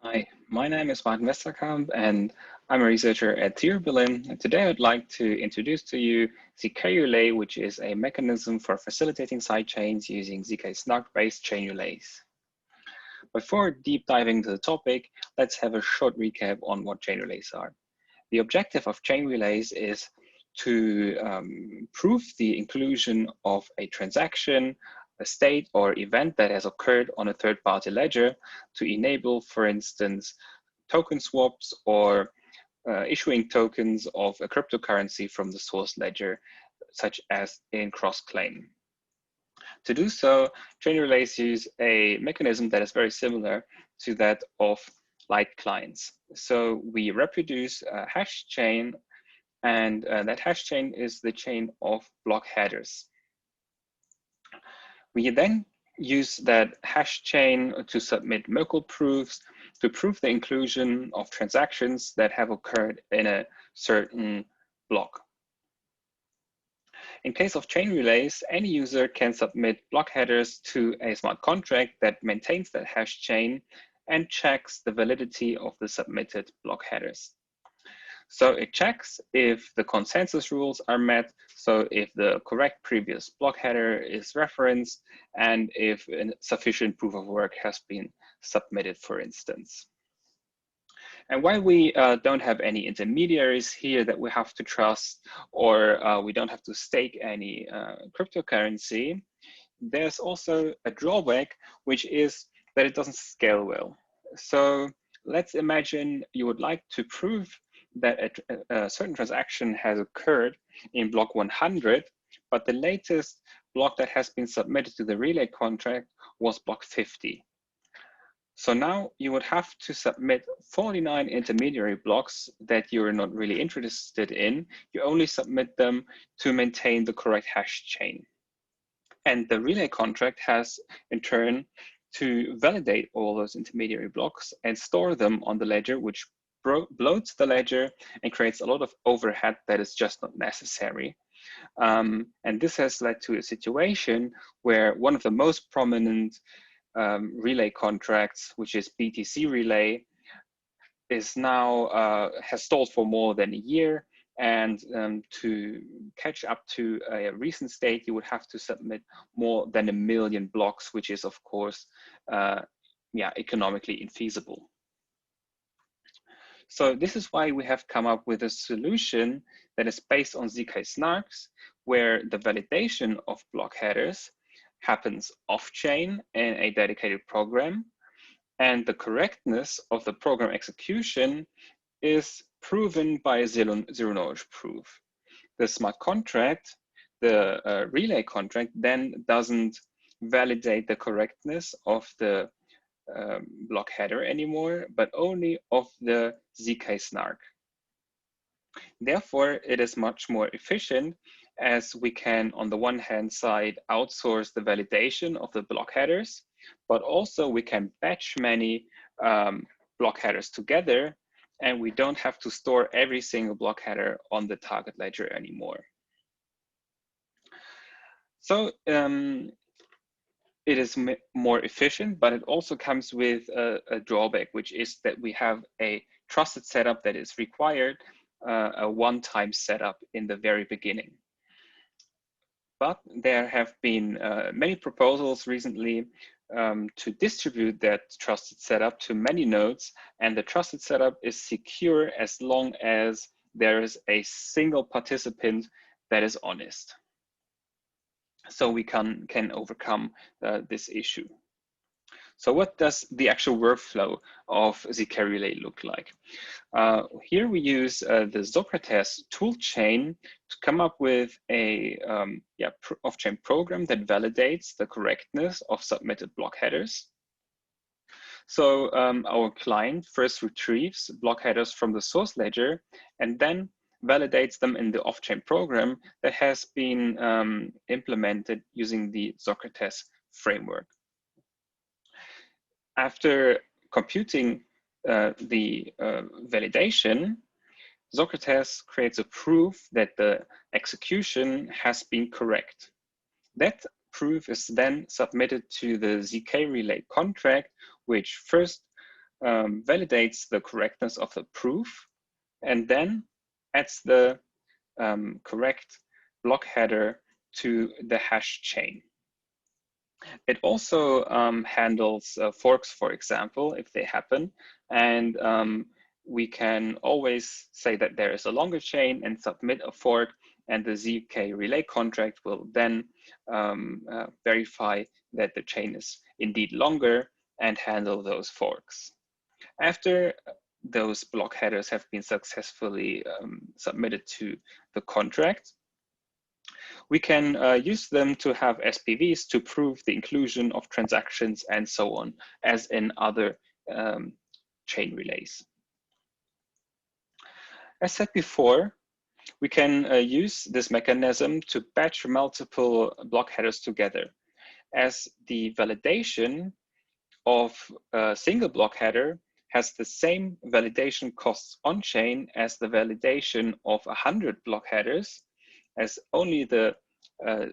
Hi, my name is Martin Westerkamp and I'm a researcher at TU Berlin. And today I'd like to introduce to you zkRelay, which is a mechanism for facilitating sidechains using zk-SNARK-based chain relays. Before deep diving into the topic, let's have a short recap on what chain relays are. The objective of chain relays is to prove the inclusion of a transaction, a state or event that has occurred on a third-party ledger to enable, for instance, token swaps or issuing tokens of a cryptocurrency from the source ledger, such as in cross-claim. To do so, chain relays use a mechanism that is very similar to that of light clients. So we reproduce a hash chain, and that hash chain is the chain of block headers. We then use that hash chain to submit Merkle proofs to prove the inclusion of transactions that have occurred in a certain block. In case of chain relays, any user can submit block headers to a smart contract that maintains that hash chain and checks the validity of the submitted block headers. So it checks if the consensus rules are met, so if the correct previous block header is referenced, and if sufficient proof of work has been submitted, for instance. And while we don't have any intermediaries here that we have to trust, or we don't have to stake any cryptocurrency, there's also a drawback, which is that it doesn't scale well. So let's imagine you would like to prove that a certain transaction has occurred in block 100, but the latest block that has been submitted to the relay contract was block 50. So now you would have to submit 49 intermediary blocks that you're not really interested in. You only submit them to maintain the correct hash chain. And the relay contract has, in turn, to validate all those intermediary blocks and store them on the ledger, which bloats the ledger and creates a lot of overhead that is just not necessary. And this has led to a situation where one of the most prominent relay contracts, which is BTC Relay, is now has stalled for more than a year. And to catch up to a recent state, you would have to submit more than 1 million blocks, which is, of course, economically infeasible. So this is why we have come up with a solution that is based on ZK-SNARKs, where the validation of block headers happens off-chain in a dedicated program, and the correctness of the program execution is proven by a zero-knowledge proof. The smart contract, the relay contract, then doesn't validate the correctness of the block header anymore, but only of the zk-SNARK. Therefore, it is much more efficient, as we can, on the one hand side, outsource the validation of the block headers, but also we can batch many block headers together, and we don't have to store every single block header on the target ledger anymore. So it is more efficient, but it also comes with a drawback, which is that we have a trusted setup that is required, a one-time setup in the very beginning. But there have been many proposals recently to distribute that trusted setup to many nodes, and the trusted setup is secure as long as there is a single participant that is honest. So we can overcome this issue. So what does the actual workflow of zkRelay look like? Here we use the Socrates toolchain to come up with a off-chain program that validates the correctness of submitted block headers. So our client first retrieves block headers from the source ledger and then validates them in the off-chain program that has been implemented using the Socrates framework. After computing the validation, Socrates creates a proof that the execution has been correct. That proof is then submitted to the zkRelay contract, which first validates the correctness of the proof, and then adds the correct block header to the hash chain. It also handles forks, for example, if they happen, and we can always say that there is a longer chain and submit a fork, and the zkRelay contract will then verify that the chain is indeed longer and handle those forks. After those block headers have been successfully submitted to the contract, we can use them to have SPVs to prove the inclusion of transactions and so on, as in other chain relays. As said before, we can use this mechanism to batch multiple block headers together, as the validation of a single block header has the same validation costs on chain as the validation of 100 block headers, as only the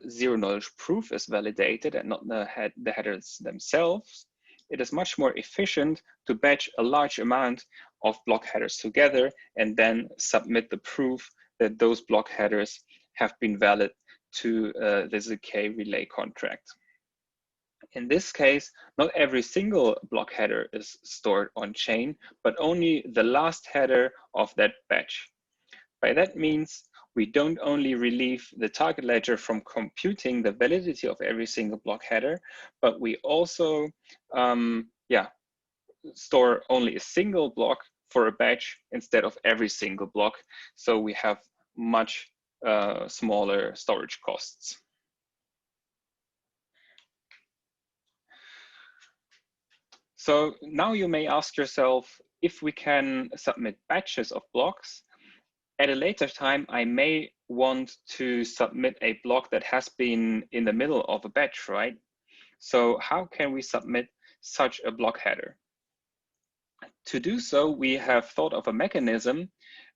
zero knowledge proof is validated and not the headers themselves. It is much more efficient to batch a large amount of block headers together and then submit the proof that those block headers have been valid to the zkRelay contract. In this case, not every single block header is stored on chain, but only the last header of that batch. By that means, we don't only relieve the target ledger from computing the validity of every single block header, but we also store only a single block for a batch instead of every single block. So we have much smaller storage costs. So now you may ask yourself, if we can submit batches of blocks, at a later time, I may want to submit a block that has been in the middle of a batch, right? So how can we submit such a block header? To do so, we have thought of a mechanism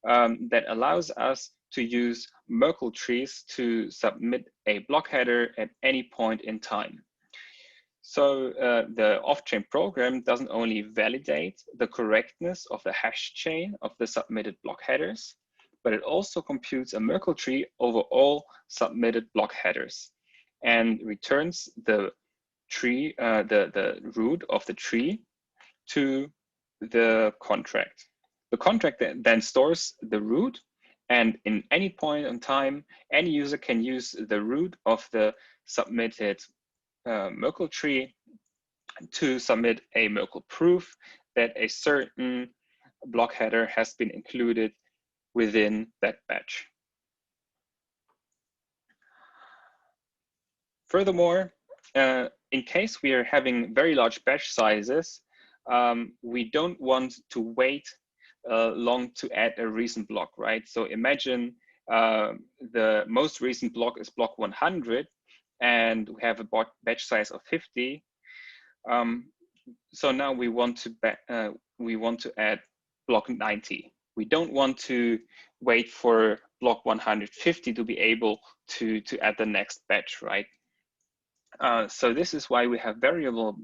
that allows us to use Merkle trees to submit a block header at any point in time. So the off-chain program doesn't only validate the correctness of the hash chain of the submitted block headers, but it also computes a Merkle tree over all submitted block headers and returns the tree, the root of the tree to the contract. The contract then stores the root, and in any point in time, any user can use the root of the submitted Merkle tree to submit a Merkle proof that a certain block header has been included within that batch. Furthermore, in case we are having very large batch sizes, we don't want to wait long to add a recent block, right? So imagine the most recent block is block 100, and we have a batch size of 50. So now we want to add block 90. We don't want to wait for block 150 to be able to add the next batch, right? So this is why we have variable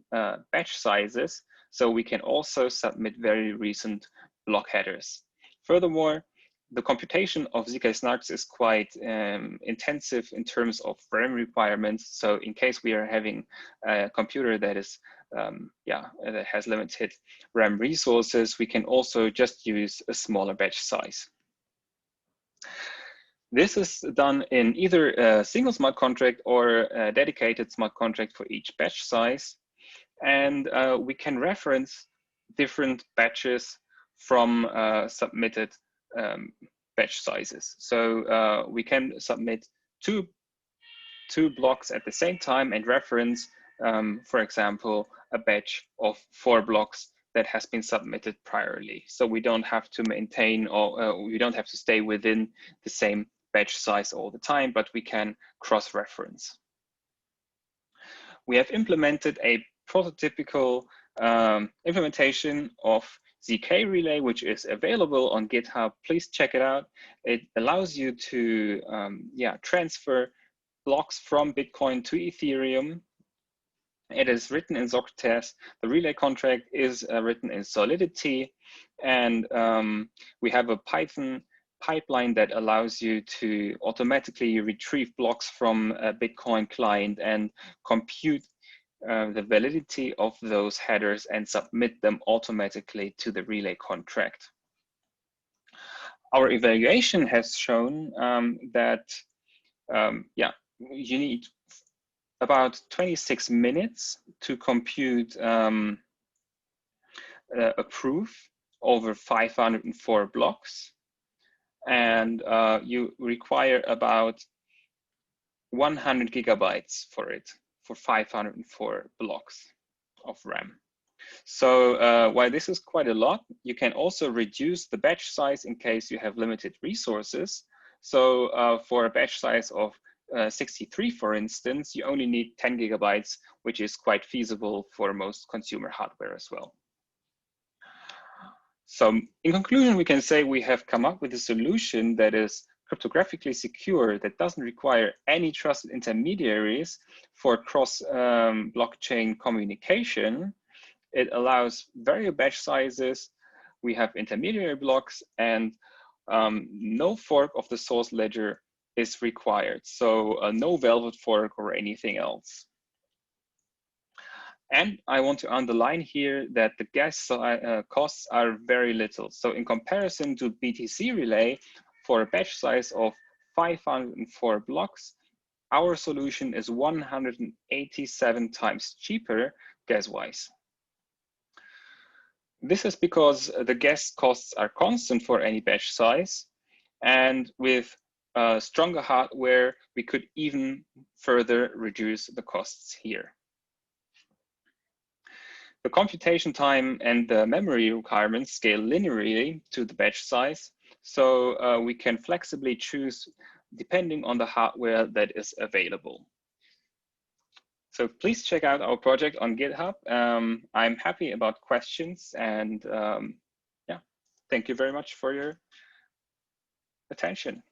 batch sizes, so we can also submit very recent block headers. Furthermore, the computation of ZK-SNARKs is quite intensive in terms of RAM requirements. So in case we are having a computer that is, that has limited RAM resources, we can also just use a smaller batch size. This is done in either a single smart contract or a dedicated smart contract for each batch size. And we can reference different batches from submitted batch sizes. So we can submit two blocks at the same time and reference, for example, a batch of 4 blocks that has been submitted priorly. So we don't have to maintain, or we don't have to stay within the same batch size all the time, but we can cross-reference. We have implemented a prototypical implementation of zkRelay, which is available on GitHub. Please check it out. It allows you to transfer blocks from Bitcoin to Ethereum It is written in Socrates. The relay contract is written in Solidity, and we have a Python pipeline that allows you to automatically retrieve blocks from a Bitcoin client and compute the validity of those headers and submit them automatically to the relay contract. Our evaluation has shown that you need about 26 minutes to compute a proof over 504 blocks, and you require about 100 gigabytes for it, for 504 blocks of RAM. So while this is quite a lot, you can also reduce the batch size in case you have limited resources. So for a batch size of 63, for instance, you only need 10 gigabytes, which is quite feasible for most consumer hardware as well. So in conclusion, we can say we have come up with a solution that is cryptographically secure, that doesn't require any trusted intermediaries for cross blockchain communication. It allows variable batch sizes. We have intermediary blocks, and no fork of the source ledger is required. So no velvet fork or anything else. And I want to underline here that the gas costs are very little. So in comparison to BTC Relay, for a batch size of 504 blocks, our solution is 187 times cheaper gas-wise. This is because the gas costs are constant for any batch size, and with stronger hardware, we could even further reduce the costs here. The computation time and the memory requirements scale linearly to the batch size, so we can flexibly choose depending on the hardware that is available. So please check out our project on GitHub. I'm happy about questions, and yeah, thank you very much for your attention.